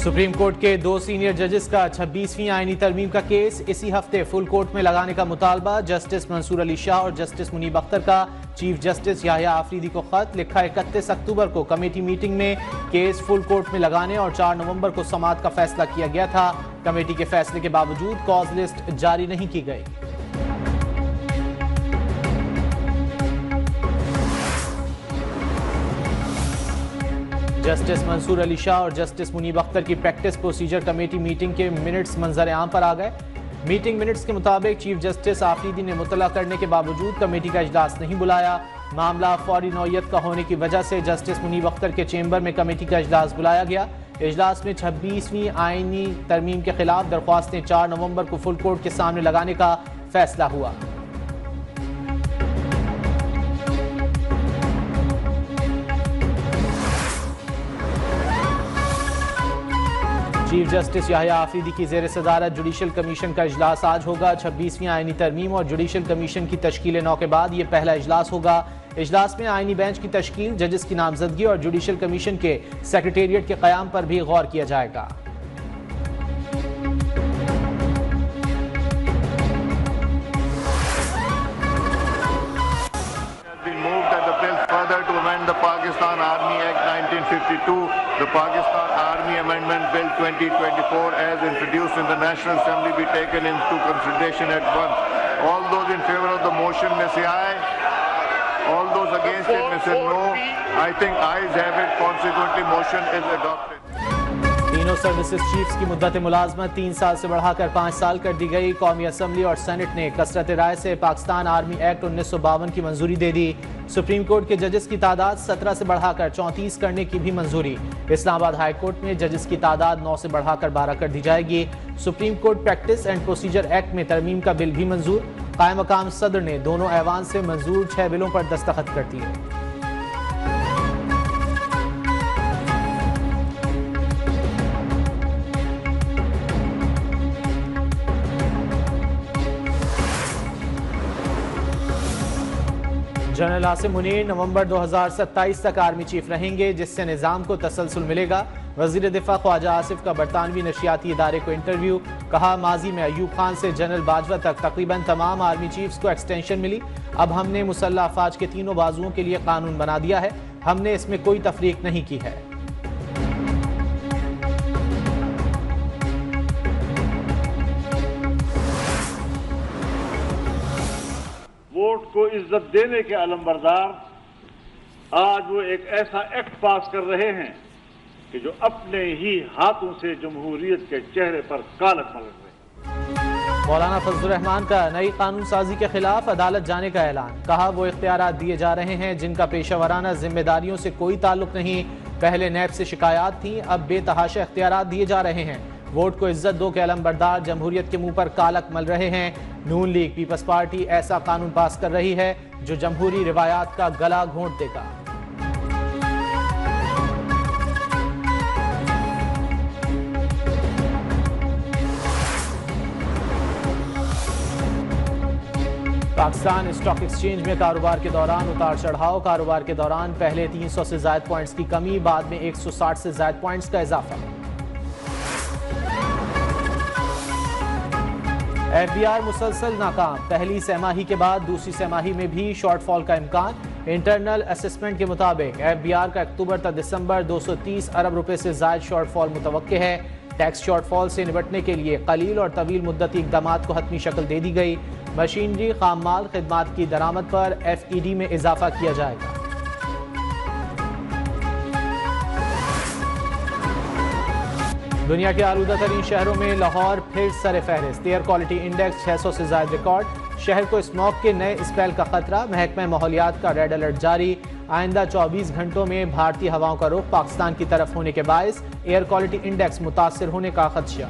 Supreme court के 2 senior जजेस का 26वीं आईनी तरमीम का केस इसी हफ्ते फुल कोर्ट में लगाने का मुतालबा। जस्टिस मंसूर अली शाह और जस्टिस मुनीब अख्तर का चीफ जस्टिस याहिया आफरीदी को खत लिखा। 31 अक्टूबर को कमेटी मीटिंग में केस फुल कोर्ट में लगाने और 4 नवंबर को समाअत का फैसला किया गया था। कमेटी के फैसले के बावजूद कॉज लिस्ट जारी नहीं की गई। जस्टिस मंसूर अली शाह और जस्टिस मुनीब अख्तर की प्रैक्टिस प्रोसीजर कमेटी मीटिंग के मिनट्स मंजर आम पर आ गए। मीटिंग मिनट्स के मुताबिक चीफ जस्टिस आफरीदी ने मुतला करने के बावजूद कमेटी का इजलास नहीं बुलाया। मामला फौरी नौयत का होने की वजह से जस्टिस मुनीब अख्तर के चेंबर में कमेटी का इजलास बुलाया गया। इजलास में 26वीं आईनी तरमीम के खिलाफ दरख्वास्तें 4 नवंबर को फुल कोर्ट के सामने लगाने का फैसला हुआ। चीफ जस्टिस याहिया आफरीदी की ज़ेर सदारत जुडिशल कमीशन का इजलास आज होगा। 26वीं आईनी तरमीम और जुडिशल कमीशन की तश्कील 9 के बाद ये पहला इजलास होगा। इजलास में आईनी बेंच की तश्कील, जजेस की नामजदगी और जुडिशल कमीशन के सेक्रेटेरिएट के क़याम पर भी गौर किया जाएगा। The Pakistan Army Act 1952, the Pakistan Army Amendment Bill 2024 as introduced in the National Assembly be taken into consideration at once. All those in favor of the motion may say aye. All those against it may say no. I think ayes have it. Consequently, motion is adopted. तीनों services chiefs की मुद्दत मुलाजमत 3 साल से बढ़ाकर 5 साल कर दी गई। कौमी असम्बली और सेनेट ने कसरत राय से पाकिस्तान आर्मी एक्ट 1952 की मंजूरी दे दी। सुप्रीम कोर्ट के जजेस की तादाद 17 से बढ़ाकर 34 करने की भी मंजूरी। इस्लामाबाद हाई कोर्ट में जजेस की तादाद 9 से बढ़ाकर 12 कर दी जाएगी। Supreme court practice and procedure act में तरमीम का बिल भी मंजूर। कायम मकाम सदर ने दोनों ऐवान से मंजूर 6 बिलों पर दस्तखत कर दिए। जनरल आसिम मुनीर नवंबर 2027 तक आर्मी चीफ रहेंगे, जिससे निज़ाम को तसलसल मिलेगा। वज़ीर दिफा ख्वाजा आसिफ का बरतानवी नशियाती इदारे को इंटरव्यू। कहा, माजी में अयूब खान से जनरल बाजवा तक तकरीबन तमाम आर्मी चीफ्स को एक्सटेंशन मिली। अब हमने मुसल्लह अफवाज के तीनों बाजुओं के लिए कानून बना दिया है। हमने इसमें कोई तफरीक नहीं की है। वोट को इज्जत देने के अलमबरदार आज वो एक ऐसा एक्ट पास कर रहे हैं कि जो अपने ही हाथों से जमहूरियत के चेहरे पर कालक मल रहे। मौलाना फजलुर रहमान का नई कानून साजी के खिलाफ अदालत जाने का ऐलान। कहा, वो इख्तियारात दिए जा रहे हैं जिनका पेशावराना जिम्मेदारियों से कोई ताल्लुक नहीं। पहले नैब से शिकायत थी, अब बेतहाशा इख्तियारात दिए जा रहे हैं। वोट को इज्जत दो के अलमबरदार जमहूरियत के मुंह पर कालक मल रहे हैं। नून लीग पीपल्स पार्टी ऐसा कानून पास कर रही है जो जमहूरी रिवायात का गला घोंट देगा। पाकिस्तान स्टॉक एक्सचेंज में कारोबार के दौरान उतार चढ़ाव। कारोबार के दौरान पहले 300 से ज्यादा पॉइंट्स की कमी, बाद में 160 से ज्यादा पॉइंट्स का इजाफा। एफबीआर मुसलसल नाकाम। पहली सहमाही के बाद दूसरी सहमाही में भी शॉर्टफॉल का इम्कान। इंटरनल असेसमेंट के मुताबिक एफबीआर का अक्टूबर तक दिसंबर 230 अरब रुपए से ज्यादा शॉर्टफॉल मुतवक्के है। टैक्स शॉर्टफॉल से निपटने के लिए कलील और तवील मुद्दती इक़दामात को हतमी शक्ल दे दी गई। मशीनरी, खाम माल, खिदमात की दरामद पर FED में इजाफा किया जाएगा। दुनिया के आलूदा तरीन शहरों में लाहौर फिर सर फहरिस्त। एयर क्वालिटी इंडेक्स 600 से ज्यादा रिकॉर्ड। शहर को स्मॉग के नए स्पेल का खतरा। महकमा माहौलियात का रेड अलर्ट जारी। आइंदा 24 घंटों में भारतीय हवाओं का रुख पाकिस्तान की तरफ होने के बायस एयर क्वालिटी इंडेक्स मुतासर होने का खदशा।